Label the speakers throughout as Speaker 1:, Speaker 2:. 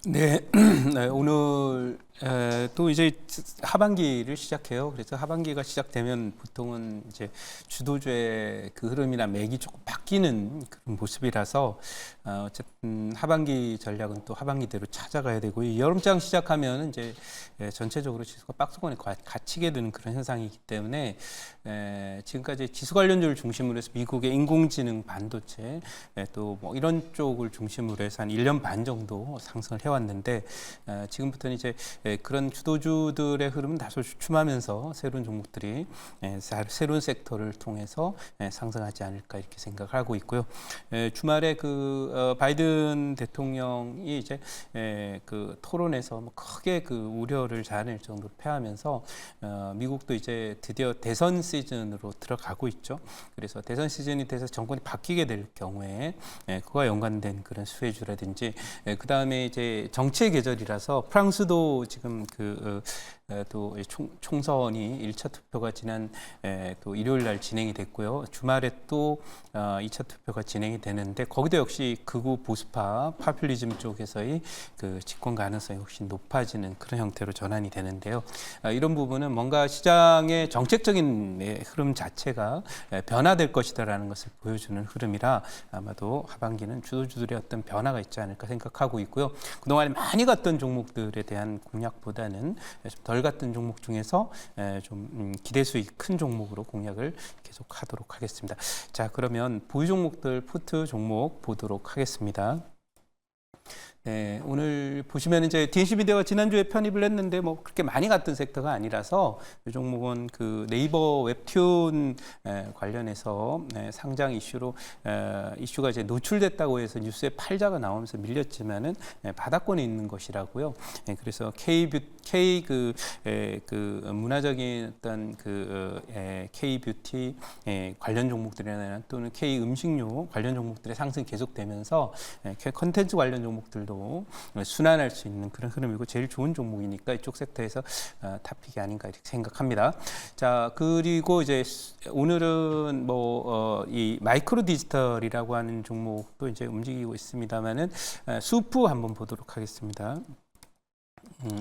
Speaker 1: 네, 네, 오늘 또 이제 하반기를 시작해요. 그래서 하반기가 시작되면 보통은 이제 주도주의 그 흐름이나 맥이 조금 바뀌는 그런 모습이라서 어쨌든 하반기 전략은 또 하반기대로 찾아가야 되고요. 여름장 시작하면 이제 전체적으로 지수가 박스권에 갇히게 되는 그런 현상이기 때문에 지금까지 지수 관련주를 중심으로 해서 미국의 인공지능 반도체 또 뭐 이런 쪽을 중심으로 해서 한 1년 반 정도 상승을 해왔는데 지금부터는 이제 그런 주도주들의 흐름은 다소 주춤하면서 새로운 종목들이 새로운 섹터를 통해서 상승하지 않을까 이렇게 생각을 하고 있고요. 주말에 그 바이든 대통령이 이제 그 토론에서 뭐 크게 그 우려를 자아낼 정도로 패하면서 미국도 이제 드디어 대선 시즌으로 들어가고 있죠. 그래서 대선 시즌이 돼서 정권이 바뀌게 될 경우에 그와 연관된 그런 수혜주라든지 그 다음에 이제 정치의 계절이라서 프랑스도 지금 또 총선이 1차 투표가 지난 또 일요일 날 진행이 됐고요. 주말에 또 2차 투표가 진행이 되는데 거기도 역시 극우 보수파 파퓰리즘 쪽에서의 그 집권 가능성이 훨씬 높아지는 그런 형태로 전환이 되는데요. 이런 부분은 뭔가 시장의 정책적인 흐름 자체가 변화될 것이다라는 것을 보여주는 흐름이라 아마도 하반기는 주도주들의 어떤 변화가 있지 않을까 생각하고 있고요. 그동안에 많이 갔던 종목들에 대한 공략보다는 좀 덜 갔던 종목 중에서 좀 기대 수익 큰 종목으로 공략을 계속하도록 하겠습니다. 자, 그러면 보유 종목들 포트 종목 보도록 하겠습니다. 네, 오늘 보시면 이제 DNC비디오가 지난주에 편입을 했는데 뭐 그렇게 많이 갔던 섹터가 아니라서 이 종목은 그 네이버 웹툰 관련해서 상장 이슈로 이슈가 이제 노출됐다고 해서 뉴스에 팔자가 나오면서 밀렸지만은 바닥권에 있는 것이라고요. 그래서 K 그 문화적인 어떤 K 뷰티 관련 종목들이나 또는 K 음식료 관련 종목들의 상승이 계속되면서 컨텐츠 관련 종목들도 순환할 수 있는 그런 흐름이고 제일 좋은 종목이니까 이쪽 섹터에서 탑픽이 아닌가 이렇게 생각합니다. 자, 그리고 이제 오늘은 이 마이크로 디지털이라고 하는 종목도 이제 움직이고 있습니다만은 수프 한번 보도록 하겠습니다.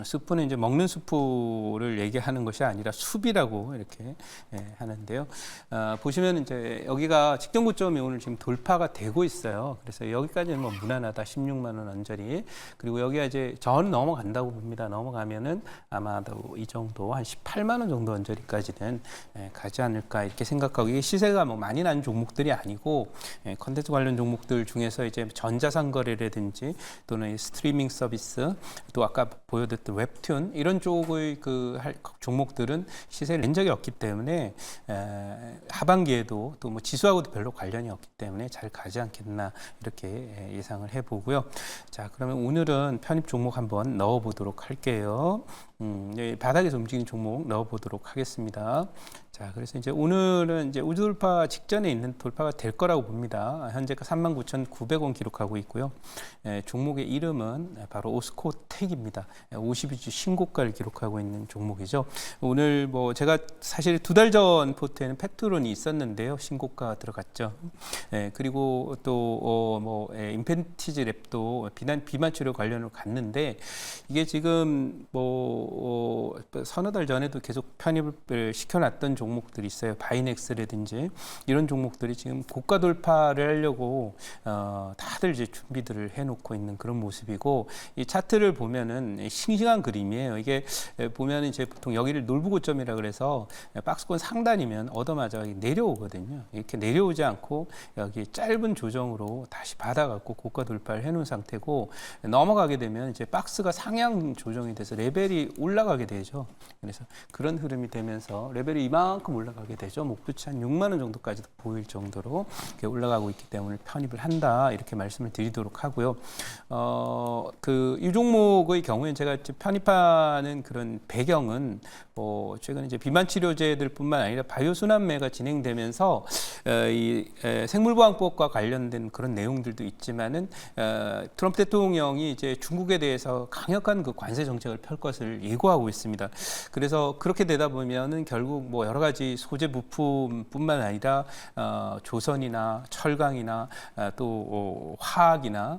Speaker 1: 수프는 이제 먹는 수프를 얘기하는 것이 아니라 숲이라고 이렇게 하는데요. 보시면 이제 여기가 직전 고점이 오늘 지금 돌파가 되고 있어요. 그래서 여기까지는 뭐 무난하다. 16만 원 언저리. 그리고 여기가 이제 전 넘어간다고 봅니다. 넘어가면은 아마도 이 정도 한 18만 원 정도 언저리까지는 가지 않을까 이렇게 생각하고 이게 시세가 뭐 많이 난 종목들이 아니고 컨텐츠 관련 종목들 중에서 이제 전자상거래라든지 또는 스트리밍 서비스 또 아까 보여드렸던 웹툰 이런 쪽의 그 종목들은 시세를 낸 적이 없기 때문에 하반기에도 또 뭐 지수하고도 별로 관련이 없기 때문에 잘 가지 않겠나 이렇게 예상을 해보고요. 자, 그러면 오늘은 편입 종목 한번 넣어보도록 할게요. 바닥에서 움직이는 종목 넣어보도록 하겠습니다. 자, 그래서 이제 오늘은 이제 우주 돌파 직전에 있는 돌파가 될 거라고 봅니다. 현재가 39,900원 기록하고 있고요. 종목의 이름은 바로 오스코텍입니다. 52주 신고가를 기록하고 있는 종목이죠. 오늘 뭐 제가 사실 2달 전 포트에는 팩트론이 있었는데요. 신고가 들어갔죠. 그리고 또 인펜티지 랩도 비만 치료 관련으로 갔는데 이게 지금 서너 달 전에도 계속 편입을 시켜놨던 종목들이 있어요. 바이넥스라든지 이런 종목들이 지금 고가 돌파를 하려고 다들 이제 준비들을 해놓고 있는 그런 모습이고 이 차트를 보면은 싱싱한 그림이에요. 이게 보면은 이제 보통 여기를 놀부 고점이라 그래서 박스권 상단이면 얻어맞아 내려오거든요. 이렇게 내려오지 않고 여기 짧은 조정으로 다시 받아갖고 고가 돌파를 해놓은 상태고 넘어가게 되면 이제 박스가 상향 조정이 돼서 레벨이 올라가게 되죠. 그래서 그런 흐름이 되면서 레벨이 이만큼 올라가게 되죠. 목표치 한 6만 원 정도까지도 보일 정도로 이렇게 올라가고 있기 때문에 편입을 한다 이렇게 말씀을 드리도록 하고요. 이 종목의 경우에 제가 편입하는 그런 배경은 최근 이제 비만 치료제들뿐만 아니라 바이오 순환매가 진행되면서 이 생물보안법과 관련된 그런 내용들도 있지만은 트럼프 대통령이 이제 중국에 대해서 강력한 그 관세 정책을 펼 것을 예고하고 있습니다. 그래서 그렇게 되다 보면은 결국 뭐 여러 가지 소재 부품뿐만 아니라 조선이나 철강이나 또 화학이나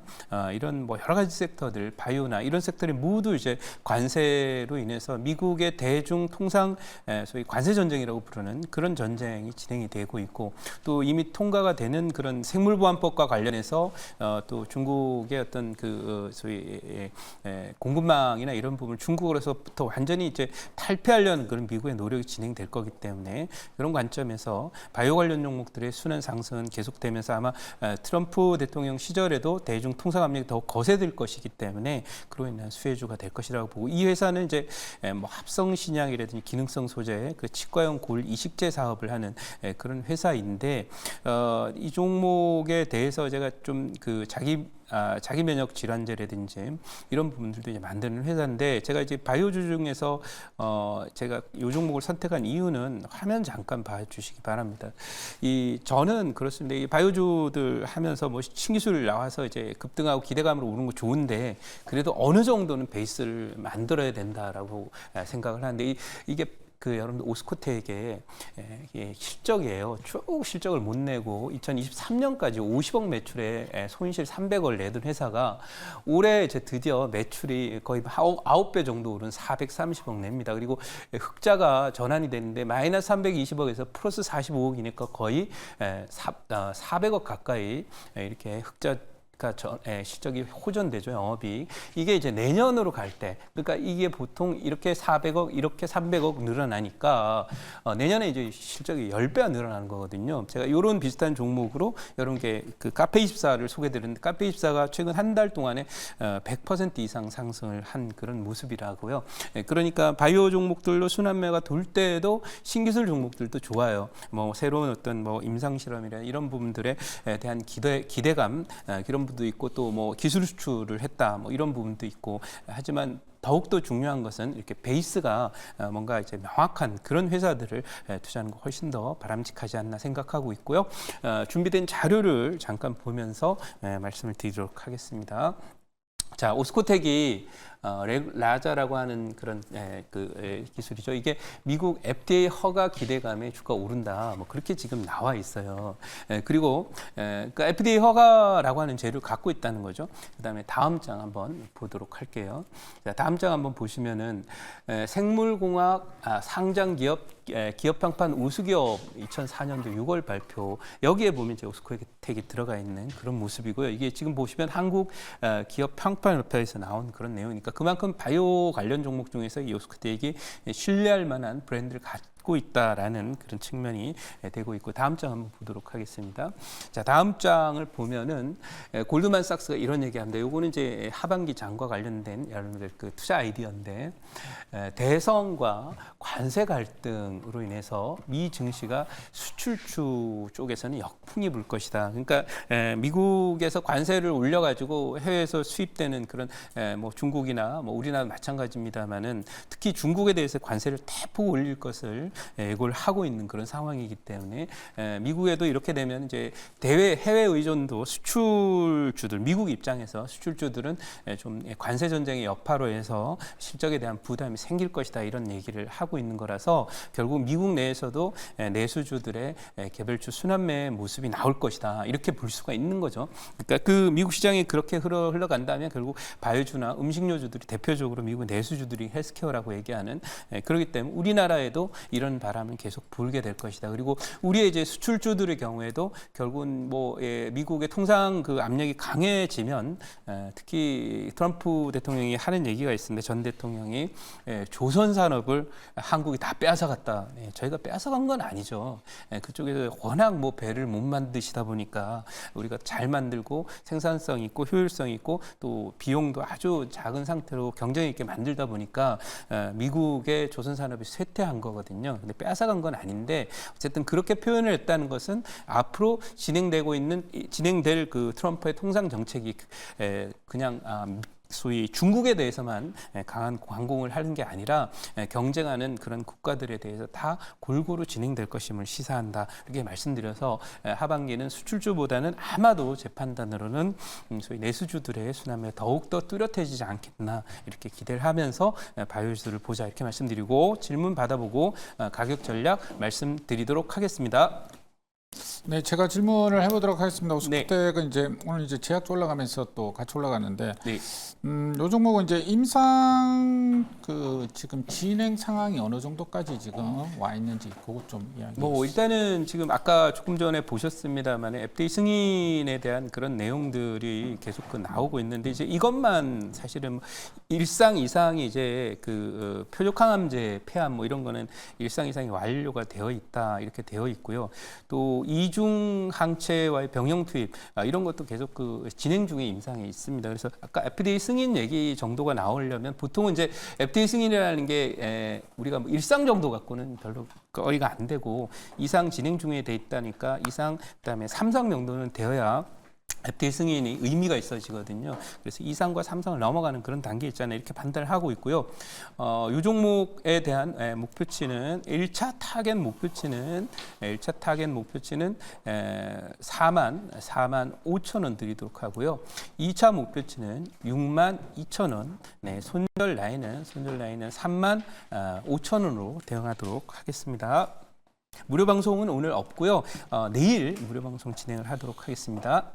Speaker 1: 이런 뭐 여러 가지 섹터들, 바이오나 이런 섹터들이 모두 이제 관세로 인해서 미국의 대중 통상 소위 관세 전쟁이라고 부르는 그런 전쟁이 진행이 되고 있고, 또 이미 통과가 되는 그런 생물보안법과 관련해서 또 중국의 어떤 그 소위 공급망이나 이런 부분 중국으로서부터 완전히 이제 탈피하려는 그런 미국의 노력이 진행될 거기 때문에, 그런 관점에서 바이오 관련 종목들의 순환 상승은 계속되면서 아마 트럼프 대통령 시절에도 대중 통상 압력이 더 거세질 것이기 때문에 그로 인한 수혜주가 될 것이라고 보고, 이 회사는 이제 뭐 합성 신약이라든지 기능성 소재 그 치과용 굴 이식제 사업을 하는 그런 회사인데, 이 종목에 대해서 제가 좀 그 자기 면역 질환제라든지 이런 부분들도 이제 만드는 회사인데, 제가 이제 바이오주 중에서 제가 이 종목을 선택한 이유는 화면 잠깐 봐주시기 바랍니다. 저는 그렇습니다. 이 바이오주들 하면서 뭐 신기술 나와서 이제 급등하고 기대감으로 오는 거 좋은데, 그래도 어느 정도는 베이스를 만들어야 된다라고 생각을 하는데, 이게 그 여러분들 오스코텍의 실적이에요. 쭉 실적을 못 내고 2023년까지 50억 매출에 손실 300억을 내던 회사가 올해 이제 드디어 매출이 거의 9배 정도 오른 430억 냅니다. 그리고 흑자가 전환이 되는데 마이너스 320억에서 플러스 45억이니까 거의 400억 가까이 이렇게 흑자 실적이 호전되죠, 영업이익. 이게 이제 내년으로 갈 때, 그러니까 이게 보통 이렇게 400억, 이렇게 300억 늘어나니까 내년에 이제 실적이 10배가 늘어나는 거거든요. 제가 이런 비슷한 종목으로 여러 개 그 카페24를 소개드렸는데, 카페24가 최근 한 달 동안에 100% 이상 상승을 한 그런 모습이라고요. 그러니까 바이오 종목들로 순환매가 돌 때에도 신기술 종목들도 좋아요. 뭐 새로운 어떤 뭐 임상 실험이나 이런 부분들에 대한 기대감, 이런 부분도 있고, 또 뭐 기술 수출을 했다, 뭐 이런 부분도 있고, 하지만 더욱더 중요한 것은 이렇게 베이스가 뭔가 이제 명확한 그런 회사들을 투자하는 거 훨씬 더 바람직하지 않나 생각하고 있고요. 준비된 자료를 잠깐 보면서 말씀을 드리도록 하겠습니다. 자, 오스코텍이 라자라고 하는 그런 기술이죠. 이게 미국 FDA 허가 기대감에 주가 오른다, 뭐 그렇게 지금 나와 있어요. 그리고 그 FDA 허가라고 하는 재료를 갖고 있다는 거죠. 그다음에 다음 장 한번 보도록 할게요. 자, 다음 장 한번 보시면은 생물공학 상장 기업 평판 우수기업 2004년도 6월 발표, 여기에 보면 이제 오스코텍이 들어가 있는 그런 모습이고요. 이게 지금 보시면 한국 기업 평판협회에서 나온 그런 내용이니까, 그만큼 바이오 관련 종목 중에서 이 오스코텍이 신뢰할 만한 브랜드를 갖고 있다라는 그런 측면이 되고 있고, 다음 장 한번 보도록 하겠습니다. 자, 다음 장을 보면은 골드만삭스가 이런 얘기합니다. 요거는 이제 하반기 장과 관련된 여러분들 그 투자 아이디어인데, 대선과 관세 갈등으로 인해서 미 증시가 수출주 쪽에서는 역풍이 불 것이다. 그러니까 미국에서 관세를 올려가지고 해외에서 수입되는 그런 뭐 중국이나 뭐 우리나라 마찬가지입니다만은, 특히 중국에 대해서 관세를 대폭 올릴 것을 예고를 하고 있는 그런 상황이기 때문에, 미국에도 이렇게 되면 이제 해외 의존도 수출주들, 미국 입장에서 수출주들은 좀 관세 전쟁의 여파로 해서 실적에 대한 부담이 생길 것이다, 이런 얘기를 하고 있는 거라서 결국 미국 내에서도 내수주들의 개별주 순환매의 모습이 나올 것이다, 이렇게 볼 수가 있는 거죠. 그러니까 그 미국 시장이 그렇게 흘러간다면 결국 바이오주나 음식료주들이 대표적으로 미국 내수주들이 헬스케어라고 얘기하는, 그렇기 때문에 우리나라에도 이런 바람은 계속 불게 될 것이다. 그리고 우리의 이제 수출주들의 경우에도 결국은 뭐 미국의 통상 그 압력이 강해지면, 특히 트럼프 대통령이 하는 얘기가 있습니다. 전 대통령이 조선 산업을 한국이 다 빼앗아갔다. 저희가 빼앗아간 건 아니죠. 그쪽에서 워낙 뭐 배를 못 만드시다 보니까 우리가 잘 만들고 생산성 있고 효율성 있고 또 비용도 아주 작은 상태로 경쟁 있게 만들다 보니까 미국의 조선 산업이 쇠퇴한 거거든요. 근데 빼앗아간 건 아닌데, 어쨌든 그렇게 표현을 했다는 것은 앞으로 진행될 그 트럼프의 통상 정책이 그냥 소위 중국에 대해서만 강한 관공을 하는 게 아니라 경쟁하는 그런 국가들에 대해서 다 골고루 진행될 것임을 시사한다. 이렇게 말씀드려서 하반기는 수출주보다는 아마도 제 판단으로는 소위 내수주들의 수남에 더욱더 뚜렷해지지 않겠나 이렇게 기대를 하면서 바이오주를 보자 이렇게 말씀드리고 질문 받아보고 가격 전략 말씀드리도록 하겠습니다.
Speaker 2: 네, 제가 질문을 해보도록 하겠습니다.
Speaker 1: 네.
Speaker 2: 오스피텍은 이제 오늘 이제 제약주 올라가면서 또 같이 올라가는데,
Speaker 1: 네.
Speaker 2: 요 종목은 이제 임상 그 지금 진행 상황이 어느 정도까지 지금 와 있는지 그것 좀 이야기.
Speaker 1: 뭐 일단은 지금 아까 조금 전에 보셨습니다만 FDA 승인에 대한 그런 내용들이 계속 나오고 있는데 이제 이것만 사실은 일상 이상이 이제 그 표적항암제 폐암 뭐 이런 거는 일상 이상이 완료가 되어 있다 이렇게 되어 있고요. 또 이중 항체와의 병용 투입 이런 것도 계속 그 진행 중에 임상에 있습니다. 그래서 아까 FDA 승인 얘기 정도가 나오려면 보통은 이제 FDA 승인이라는 게 우리가 뭐 일상 정도 갖고는 별로 거리가 안 되고 이상 진행 중에 돼 있다니까 이상 그다음에 3상 정도는 되어야 FDA 승인이 의미가 있어지거든요. 그래서 2상과 3상을 넘어가는 그런 단계 있잖아요. 이렇게 판단을 하고 있고요. 이 종목에 대한 목표치는 1차 타겟 목표치는 4만 5천 원 드리도록 하고요. 2차 목표치는 6만 2천 원. 네, 손절 라인은 3만 5천 원으로 대응하도록 하겠습니다. 무료 방송은 오늘 없고요. 내일 무료 방송 진행을 하도록 하겠습니다.